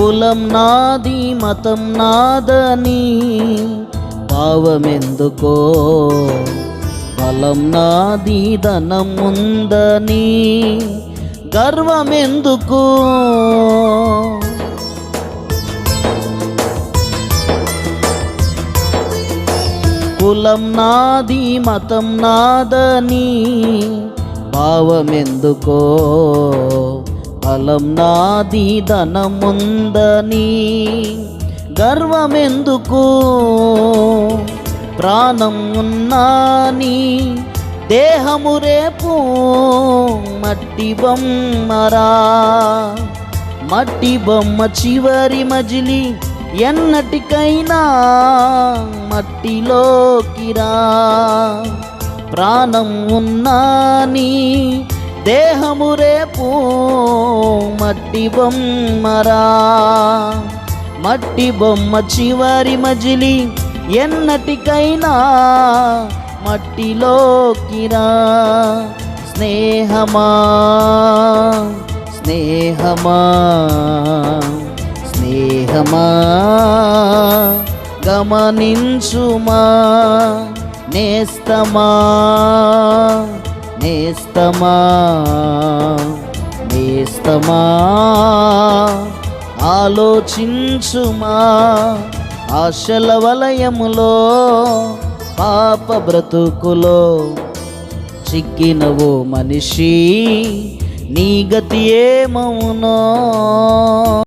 కులం నాది మతం నాదని భావమెందుకో, బలం నాది ధనం ఉందని గర్వమెందుకు. కులం నాది మతం నాదని భావమెందుకో, బలం నాది ధనముందని గర్వమెందుకు. ప్రాణం ఉన్నాని దేహము రేపు మట్టి బొమ్మరా, మట్టి బొమ్మ చివరి మజిలి ఎన్నటికైనా మట్టిలోకిరా. ప్రాణం ఉన్నాని దేహము రేపు మట్టి బొమ్మరా, మట్టి బొమ్మ చివరి మజిలి ఎన్నటికైనా మట్టిలోకిరా. స్నేహమా స్నేహమా స్నేహమా గమనించుమా, నేస్తమా నేస్తమా నేస్తమా ఆలోచించుమా. ఆశల వలయములో పాప బ్రతుకులో చిక్కినవో మనిషి, నీ గతి ఏమవునో.